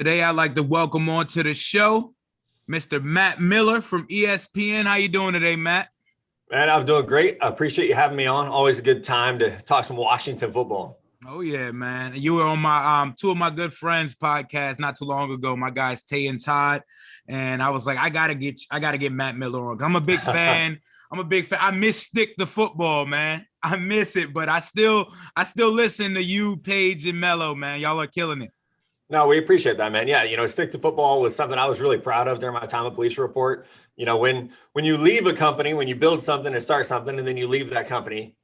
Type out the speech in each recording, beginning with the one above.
Today, I'd like to welcome on to the show, Mr. Matt Miller from ESPN. How you doing today, Matt? Man, I'm doing great. I appreciate you having me on. Always a good time to talk some Washington football. Oh yeah, man. You were on my two of my good friends' podcasts not too long ago. My guys Tay and Todd, and I was like, I gotta get Matt Miller on. I'm a big fan. I miss Stick to Football, man. I miss it, but I still listen to you, Paige and Mello, man. Y'all are killing it. No, we appreciate that, man. Yeah, Stick to Football was something I was really proud of during my time at Bleacher Report. When you leave a company, when you build something and start something, and then you leave that company,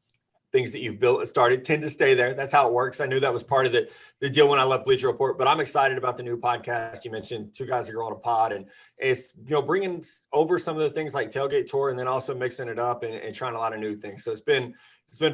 things that you've built and started tend to stay there. That's how it works. I knew that was part of the deal when I left Bleacher Report, but I'm excited about the new podcast. You mentioned two guys that are on a pod, and it's, bringing over some of the things like Tailgate Tour and then also mixing it up and trying a lot of new things. So it's been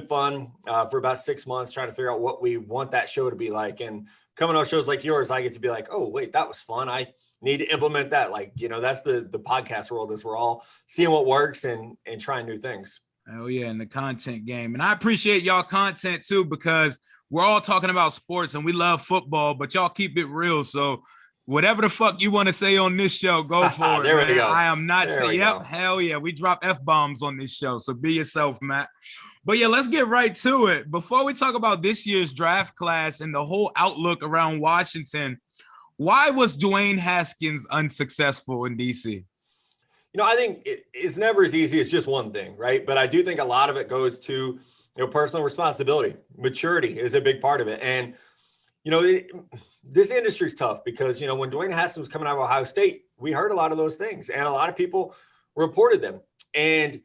fun for about 6 months trying to figure out what we want that show to be like. And coming on shows like yours, I get to be like, oh, wait, that was fun. I need to implement that. That's the podcast world, is we're all seeing what works and trying new things. Oh yeah, in the content game. And I appreciate y'all content too, because we're all talking about sports and we love football, but y'all keep it real. So whatever the fuck you want to say on this show, go for it. There we go. I am not saying, hell yeah. We drop F-bombs on this show. So be yourself, Matt. But yeah, let's get right to it. Before we talk about this year's draft class and the whole outlook around Washington, why was Dwayne Haskins unsuccessful in DC? I think it's never as easy as just one thing, right? But I do think a lot of it goes to, personal responsibility. Maturity is a big part of it. And, this industry is tough because, when Dwayne Haskins was coming out of Ohio State, we heard a lot of those things and a lot of people reported them. And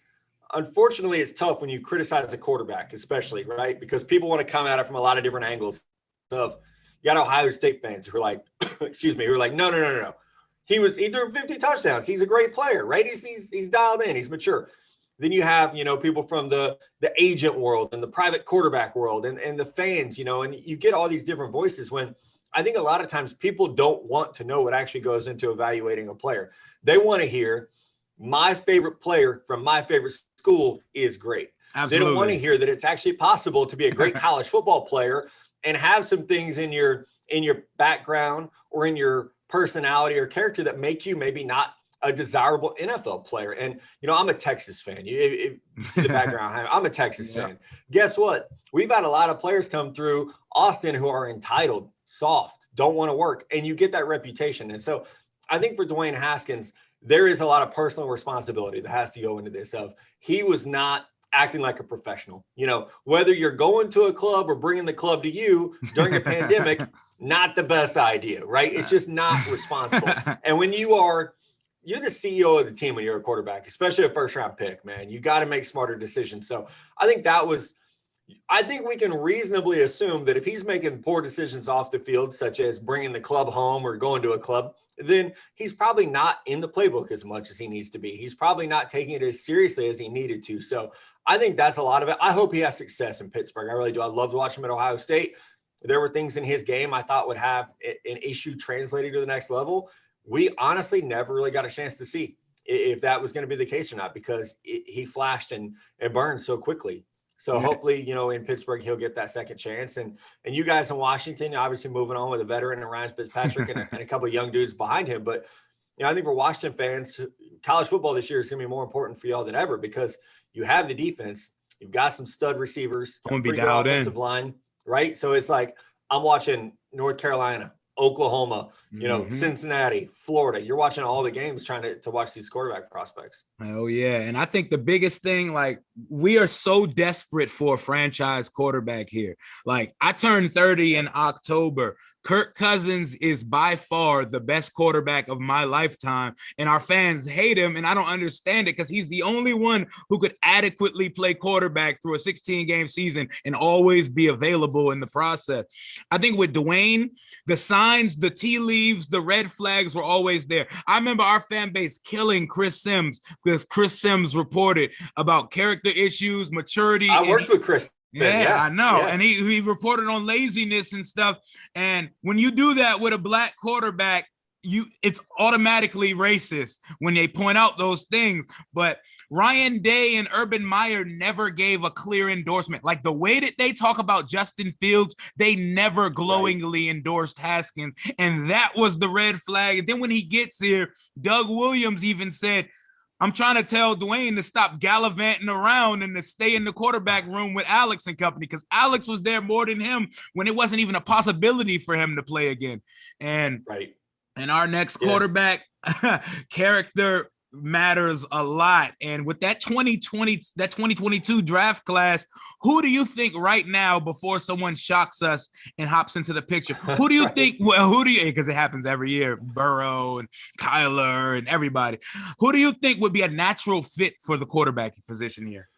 unfortunately, it's tough when you criticize a quarterback, especially, right? Because people want to come at it from a lot of different angles. You got Ohio State fans who are like, no. He threw 50 touchdowns. He's a great player, right? He's dialed in. He's mature. Then you have, people from the agent world and the private quarterback world and the fans, and you get all these different voices when I think a lot of times people don't want to know what actually goes into evaluating a player. They want to hear my favorite player from my favorite school is great. Absolutely. They don't want to hear that it's actually possible to be a great college football player and have some things in your background or in your personality or character that make you maybe not a desirable NFL player. And, I'm a Texas fan. You see the background. I'm a Texas fan. Guess what? We've had a lot of players come through Austin who are entitled, soft, don't want to work, and you get that reputation. And so I think for Dwayne Haskins, there is a lot of personal responsibility that has to go into this of he was not acting like a professional. Whether you're going to a club or bringing the club to you during a pandemic, not the best idea, right? It's just not responsible. And when you're the CEO of the team when you're a quarterback, especially a first round pick, man, you got to make smarter decisions. So I think we can reasonably assume that if he's making poor decisions off the field, such as bringing the club home or going to a club, then he's probably not in the playbook as much as he needs to be. He's probably not taking it as seriously as he needed to. So I think that's a lot of it. I hope he has success in Pittsburgh. I really do. I loved watching him at Ohio State. There were things in his game I thought would have an issue translating to the next level. We honestly never really got a chance to see if that was going to be the case or not, because he flashed and burned so quickly. So hopefully, in Pittsburgh, he'll get that second chance. And you guys in Washington, obviously moving on with a veteran and Ryan Fitzpatrick and a couple of young dudes behind him. But, I think for Washington fans, college football this year is going to be more important for y'all than ever because you have the defense. You've got some stud receivers. I'm going to be dialed in. Offensive line, right? So it's like I'm watching North Carolina, Oklahoma, Cincinnati, Florida. You're watching all the games trying to watch these quarterback prospects. Oh, yeah. And I think the biggest thing, we are so desperate for a franchise quarterback here. I turned 30 in October. Kirk Cousins is by far the best quarterback of my lifetime, and our fans hate him, and I don't understand it because he's the only one who could adequately play quarterback through a 16-game season and always be available in the process. I think with Dwayne, the signs, the tea leaves, the red flags were always there. I remember our fan base killing Chris Sims because Chris Sims reported about character issues, maturity. I worked with Chris. Yeah, I know. Yeah. And he reported on laziness and stuff. And when you do that with a black quarterback, it's automatically racist when they point out those things. But Ryan Day and Urban Meyer never gave a clear endorsement. Like the way that they talk about Justin Fields, they never glowingly endorsed Haskins. And that was the red flag. And then when he gets here, Doug Williams even said, I'm trying to tell Dwayne to stop gallivanting around and to stay in the quarterback room with Alex and company, because Alex was there more than him when it wasn't even a possibility for him to play again. And our next quarterback, character matters a lot. And with that 2022 draft class, who do you think right now, before someone shocks us and hops into the picture, who do you think, because it happens every year, Burrow and Kyler and everybody, who do you think would be a natural fit for the quarterback position here?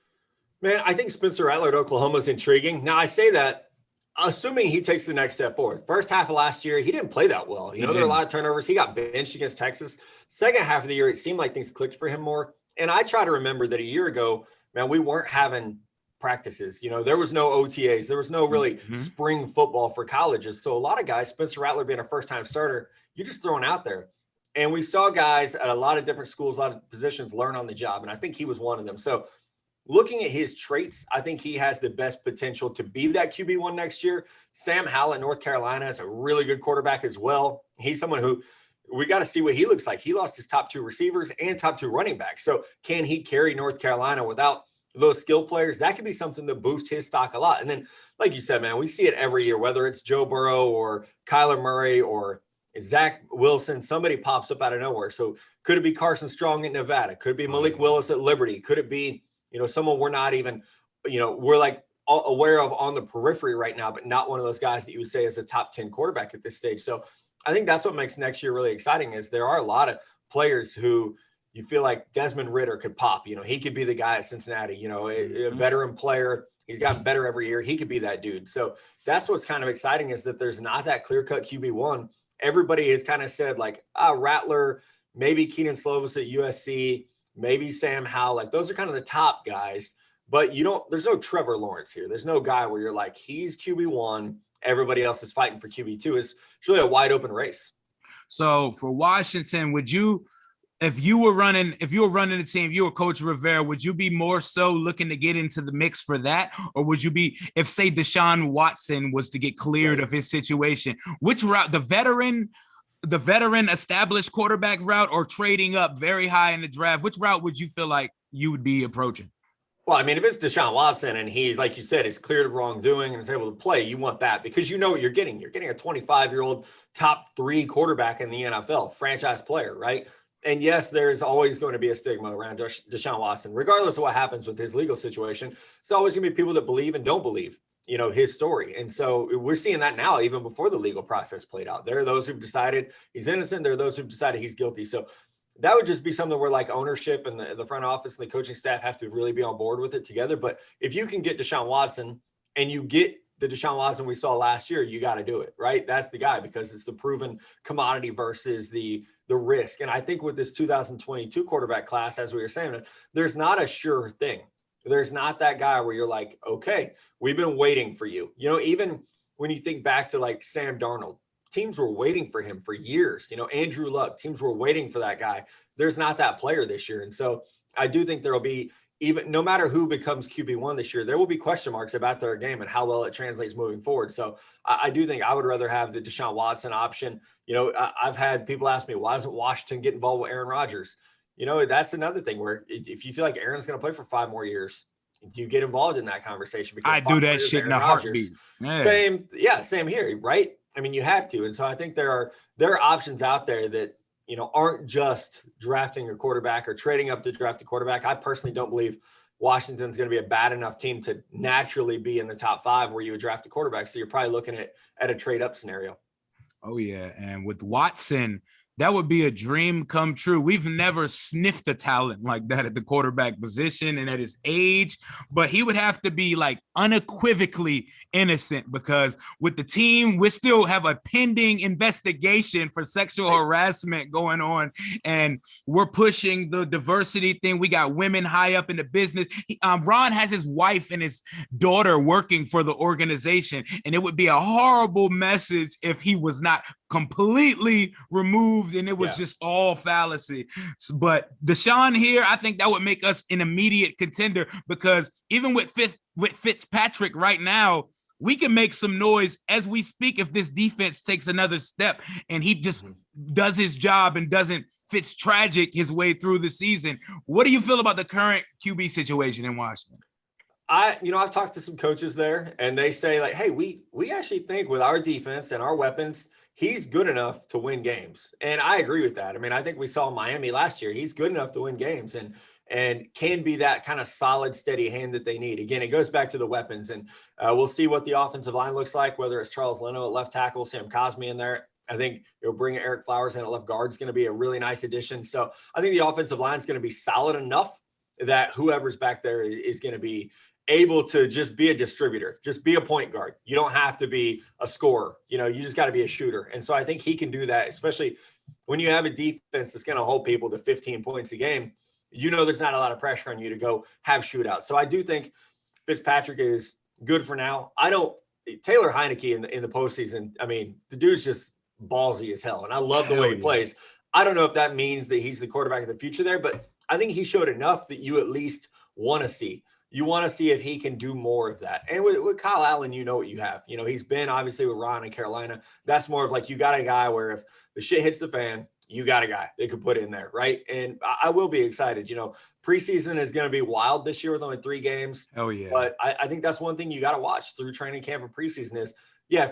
Man, I think Spencer Rattler at Oklahoma is intriguing. Now, I say that assuming he takes the next step forward. First half of last year, he didn't play that well. There were a lot of turnovers. He got benched against Texas. Second half of the year, it seemed like things clicked for him more. And I try to remember that a year ago, man, we weren't having practices. There was no OTAs. There was no really spring football for colleges. So a lot of guys, Spencer Rattler being a first-time starter, you're just throwing out there. And we saw guys at a lot of different schools, a lot of positions learn on the job. And I think he was one of them. So looking at his traits, I think he has the best potential to be that QB1 next year. Sam Howell at North Carolina is a really good quarterback as well. He's someone who we got to see what he looks like. He lost his top 2 receivers and top 2 running backs. So can he carry North Carolina without those skill players? That could be something that boosts his stock a lot. And then, like you said, man, we see it every year, whether it's Joe Burrow or Kyler Murray or Zach Wilson, somebody pops up out of nowhere. So could it be Carson Strong at Nevada? Could it be Malik Willis at Liberty? Could it be someone we're not even, we're like aware of on the periphery right now, but not one of those guys that you would say is a top 10 quarterback at this stage. So I think that's what makes next year really exciting, is there are a lot of players who you feel like Desmond Ridder could pop. He could be the guy at Cincinnati, a veteran player. He's gotten better every year. He could be that dude. So that's what's kind of exciting, is that there's not that clear-cut QB1. Everybody has kind of said like, Rattler, maybe Keenan Slovis at USC, maybe Sam Howell, like those are kind of the top guys, but there's no Trevor Lawrence here. There's no guy where you're like, he's QB1, everybody else is fighting for QB2. It's really a wide open race. So for Washington, if you were running the team, if you were Coach Rivera, would you be more so looking to get into the mix for that? Or would you be, if say Deshaun Watson was to get cleared of his situation, which route, the veteran established quarterback route, or trading up very high in the draft, which route would you feel like you would be approaching? Well, I mean, if it's Deshaun Watson and he's, like you said, is cleared of wrongdoing and is able to play, you want that, because you know what you're getting. You're getting a 25-year-old top 3 quarterback in the NFL, franchise player, right? And yes, there's always going to be a stigma around Deshaun Watson, regardless of what happens with his legal situation. It's always going to be people that believe and don't believe, his story. And so we're seeing that now, even before the legal process played out. There are those who've decided he's innocent. There are those who've decided he's guilty. So that would just be something where like ownership and the front office and the coaching staff have to really be on board with it together. But if you can get Deshaun Watson and you get the Deshaun Watson we saw last year, you got to do it, right? That's the guy, because it's the proven commodity versus the risk. And I think with this 2022 quarterback class, as we were saying, there's not a sure thing. There's not that guy where you're like, okay, we've been waiting for you. Even when you think back to like Sam Darnold, teams were waiting for him for years. Andrew Luck, teams were waiting for that guy. There's not that player this year. And so I do think there'll be, even no matter who becomes QB1 this year, there will be question marks about their game and how well it translates moving forward. So I do think I would rather have the Deshaun Watson option. I've had people ask me, why doesn't Washington get involved with Aaron Rodgers? That's another thing where if you feel like Aaron's going to play for 5 more years, do you get involved in that conversation? Because I do that shit in a heartbeat. Same here, right? I mean, you have to. And so I think there are options out there that, aren't just drafting a quarterback or trading up to draft a quarterback. I personally don't believe Washington's going to be a bad enough team to naturally be in the top 5 where you would draft a quarterback. So you're probably looking at a trade up scenario. Oh yeah. And with Watson, that would be a dream come true. We've never sniffed a talent like that at the quarterback position and at his age, but he would have to be like unequivocally innocent, because with the team, we still have a pending investigation for sexual harassment going on, and we're pushing the diversity thing. We got women high up in the business. Ron has his wife and his daughter working for the organization, and it would be a horrible message if he was not completely removed, and it was just all fallacy. But Deshaun here, I think that would make us an immediate contender, because even with Fitzpatrick right now, we can make some noise as we speak if this defense takes another step and he just does his job and doesn't Fitz tragic his way through the season. What do you feel about the current QB situation in Washington? I've talked to some coaches there, and they say, like, hey, we actually think with our defense and our weapons, he's good enough to win games. And I agree with that. I mean, I think we saw Miami last year. He's good enough to win games and can be that kind of solid, steady hand that they need. Again, it goes back to the weapons, and we'll see what the offensive line looks like, whether it's Charles Leno at left tackle, Sam Cosmi in there. I think bringing Eric Flowers in at left guard is going to be a really nice addition. So I think the offensive line is going to be solid enough that whoever's back there is going to be able to just be a distributor, just be a point guard. You don't have to be a scorer. You just got to be a shooter. And so I think he can do that, especially when you have a defense that's going to hold people to 15 points a game. There's not a lot of pressure on you to go have shootouts. So I do think Fitzpatrick is good for now. Taylor Heineke in the postseason, I mean, the dude's just ballsy as hell. And I love the way he plays. I don't know if that means that he's the quarterback of the future there, but I think he showed enough that you at least want to see. You want to see if he can do more of that. And with Kyle Allen, you know what you have. He's been obviously with Ron in Carolina. That's more of like, you got a guy where if the shit hits the fan, you got a guy they could put in there, right? And I will be excited. Preseason is going to be wild this year with only 3 games. Oh, yeah. But I think that's one thing you got to watch through training camp and preseason is,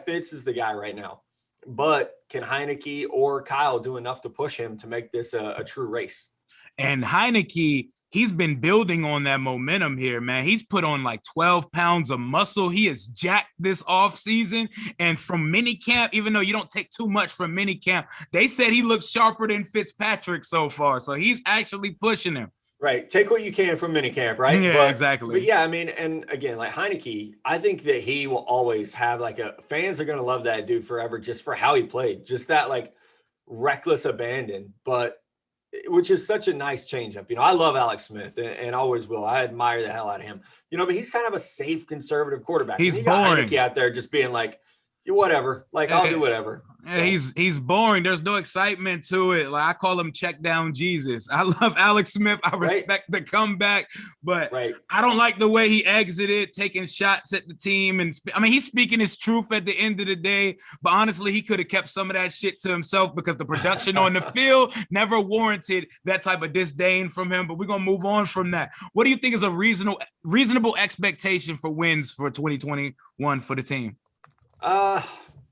Fitz is the guy right now. But can Heineke or Kyle do enough to push him to make this a true race? And Heineke, he's been building on that momentum here, man. He's put on like 12 pounds of muscle. He is jacked this offseason. And from minicamp, even though you don't take too much from minicamp, they said he looks sharper than Fitzpatrick so far. So he's actually pushing him. Right. Take what you can from minicamp, right? Yeah, exactly. But yeah, I mean, and again, like Heineke, I think that he will always have fans are going to love that dude forever just for how he played. Just that like reckless abandon, which is such a nice changeup. I love Alex Smith and always will. I admire the hell out of him. But he's kind of a safe, conservative quarterback. He's boring. Heineke out there just being like, whatever. Like, I'll do whatever. So. He's boring. There's no excitement to it. Like, I call him check down Jesus. I love Alex Smith. I respect the comeback, but I don't like the way he exited, taking shots at the team. And I mean, he's speaking his truth at the end of the day, but honestly, he could have kept some of that shit to himself because the production on the field never warranted that type of disdain from him. But we're going to move on from that. What do you think is a reasonable expectation for wins for 2021 for the team?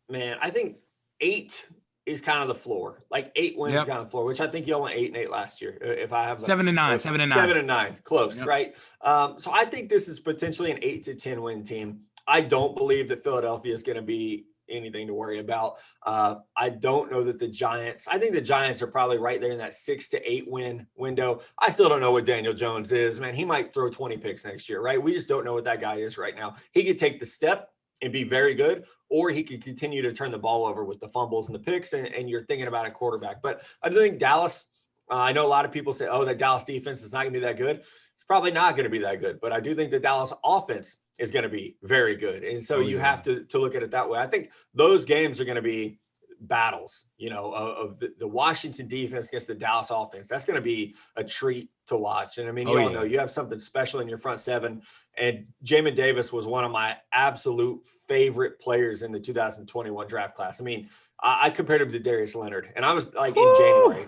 Man, I think 8 is kind of the floor. Like 8 wins is kind of the floor, which I think y'all went 8-8 last year. If I have 7-9, 7-9, close, right? So I think this is potentially an 8 to 10 win team. I don't believe that Philadelphia is going to be anything to worry about. I don't know that the Giants. I think the Giants are probably right there in that 6 to 8 win window. I still don't know what Daniel Jones is, man. He might throw 20 picks next year, right? We just don't know what that guy is right now. He could take the step and be very good, or he could continue to turn the ball over with the fumbles and the picks, and you're thinking about a quarterback. But I do think Dallas, I know a lot of people say, that Dallas defense is not going to be that good. It's probably not going to be that good, but I do think the Dallas offense is going to be very good. And so you have to look at it that way. I think those games are going to be battles, of the Washington defense against the Dallas offense. That's going to be a treat to watch. And I mean, you all know you have something special in your front seven. And Jamin Davis was one of my absolute favorite players in the 2021 draft class. I mean, I compared him to Darius Leonard, and I was like in January.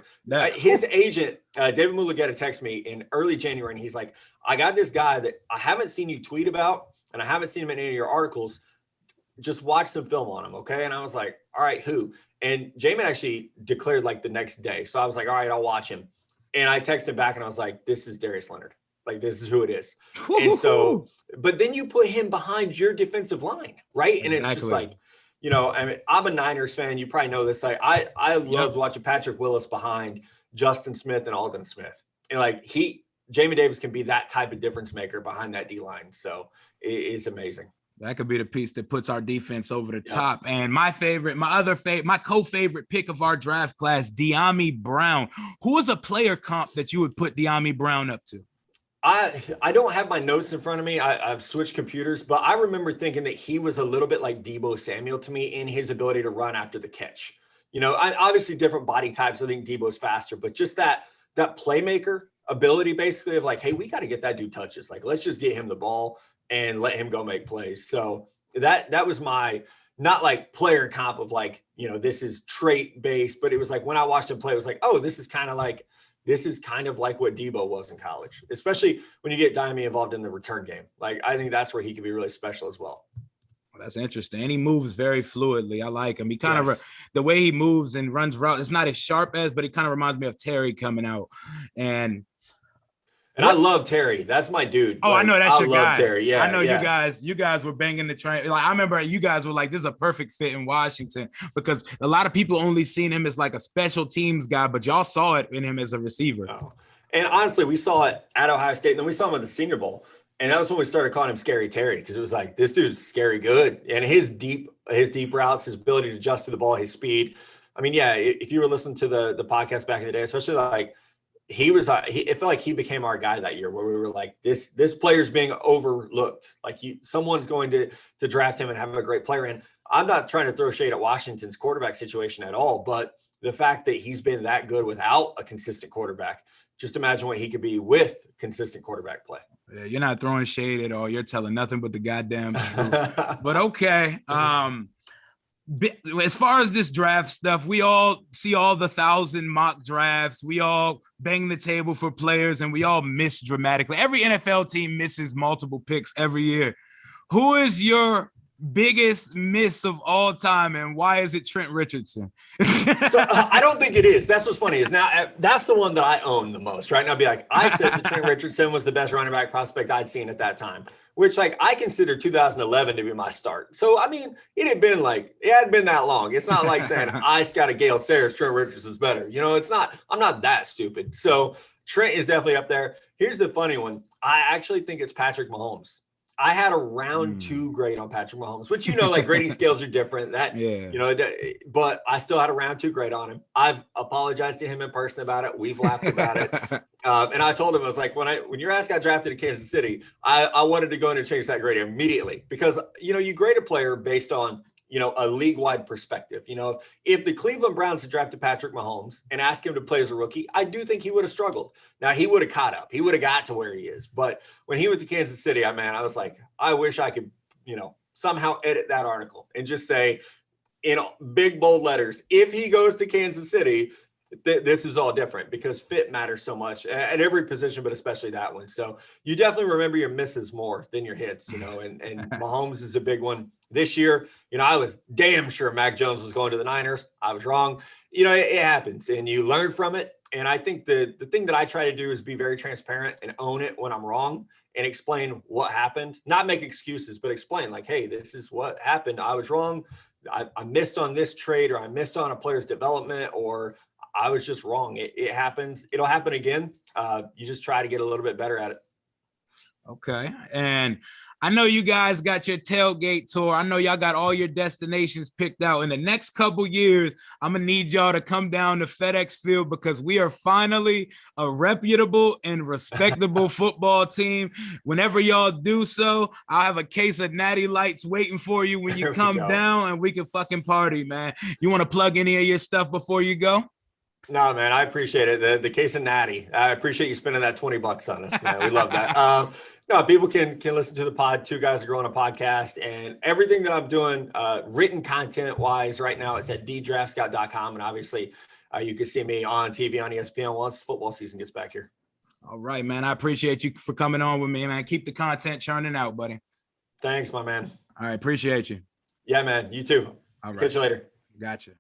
His agent, David Mulugeta, texted me in early January, and he's like, I got this guy that I haven't seen you tweet about, and I haven't seen him in any of your articles. Just watch some film on him, okay? And I was like, all right, who? And Jamin actually declared like the next day. So I was like, all right, I'll watch him. And I texted back, and I was like, this is Darius Leonard. Like, this is who it is. And so, but then you put him behind your defensive line, right? And it's just like, I mean, I'm a Niners fan. You probably know this. Like, I loved watching Patrick Willis behind Justin Smith and Aldon Smith. And like, Jamin Davis can be that type of difference maker behind that D line. So it's amazing. That could be the piece that puts our defense over the top. And my co-favorite pick of our draft class, Deamy Brown. Who is a player comp that you would put Deamy Brown up to? I don't have my notes in front of me. I've switched computers, but I remember thinking that he was a little bit like Deebo Samuel to me in his ability to run after the catch. Obviously different body types. I think Deebo's faster, but just that playmaker ability, basically, of like, hey, we got to get that dude touches. Like, let's just get him the ball and let him go make plays. So that was my, not like player comp of like, this is trait based, but it was like when I watched him play, it was like, oh, this is kind of like what Deebo was in college, especially when you get Deamy involved in the return game. Like, I think that's where he could be really special as well. That's interesting. And he moves very fluidly. I like him. He kind of, the way he moves and runs route, it's not as sharp as, but he kind of reminds me of Terry coming out. And I love Terry. That's my dude. Oh, like, I know that's your guy. Terry. Yeah, I know you guys were banging the train. Like, I remember you guys were like, this is a perfect fit in Washington, because a lot of people only seen him as like a special teams guy, but y'all saw it in him as a receiver. Oh. And honestly, we saw it at Ohio State, and then we saw him at the Senior Bowl. And that was when we started calling him Scary Terry, because it was like, this dude's scary good. And his deep routes, his ability to adjust to the ball, his speed. I mean, yeah, if you were listening to the podcast back in the day, especially like, it felt like he became our guy that year, where we were like, this player's being overlooked. Like, someone's going to draft him and have a great player. And I'm not trying to throw shade at Washington's quarterback situation at all, but the fact that he's been that good without a consistent quarterback, just imagine what he could be with consistent quarterback play. Yeah, you're not throwing shade at all. You're telling nothing but the goddamn truth. But okay. As far as this draft stuff, we all see all the 1,000 mock drafts. We all bang the table for players, and we all miss dramatically. Every NFL team misses multiple picks every year. Who is your biggest miss of all time, and why is it Trent Richardson? So I don't think it is. That's what's funny is now that's the one that I own the most, right? And I'll be like, I said that Trent Richardson was the best running back prospect I'd seen at that time, which like I consider 2011 to be my start. So, I mean, it hadn't been that long. It's not like saying I got a Gale Sayers, Trent Richardson's better. I'm not that stupid. So Trent is definitely up there. Here's the funny one. I actually think it's Patrick Mahomes. I had a round 2 grade on Patrick Mahomes, which, like grading scales are different. But I still had a round 2 grade on him. I've apologized to him in person about it. We've laughed about it. And I told him, I was like, when your ass got drafted to Kansas City, I wanted to go in and change that grade immediately, because, you grade a player based on, a league-wide perspective. If the Cleveland Browns had drafted Patrick Mahomes and asked him to play as a rookie, I do think he would have struggled. Now, he would have caught up. He would have got to where he is. But when he went to Kansas City, I was like, I wish I could, somehow edit that article and just say in big, bold letters, if he goes to Kansas City, this is all different, because fit matters so much at every position, but especially that one. So you definitely remember your misses more than your hits, and Mahomes is a big one. This year, I was damn sure Mac Jones was going to the Niners. I was wrong. It happens, and you learn from it. And I think the thing that I try to do is be very transparent and own it when I'm wrong and explain what happened. Not make excuses, but explain like, hey, this is what happened. I was wrong. I missed on this trade, or I missed on a player's development, or I was just wrong. It happens. It'll happen again. You just try to get a little bit better at it. Okay. And I know you guys got your tailgate tour. I know y'all got all your destinations picked out. In the next couple years, I'm going to need y'all to come down to FedEx Field, because we are finally a reputable and respectable football team. Whenever y'all do so, I'll have a case of Natty Lights waiting for you when you come down, and we can fucking party, man. You want to plug any of your stuff before you go? No, man, I appreciate it. The case of Natty. I appreciate you spending that $20 on us, man. We love that. No, people can listen to the pod. Two Guys Are Growing a Podcast, and everything that I'm doing written content wise right now, it's at ddraftscout.com. And obviously you can see me on TV on ESPN once football season gets back here. All right, man. I appreciate you for coming on with me, man. Keep the content churning out, buddy. Thanks, my man. All right. Appreciate you. Yeah, man. You too. All right. Catch you later. Gotcha.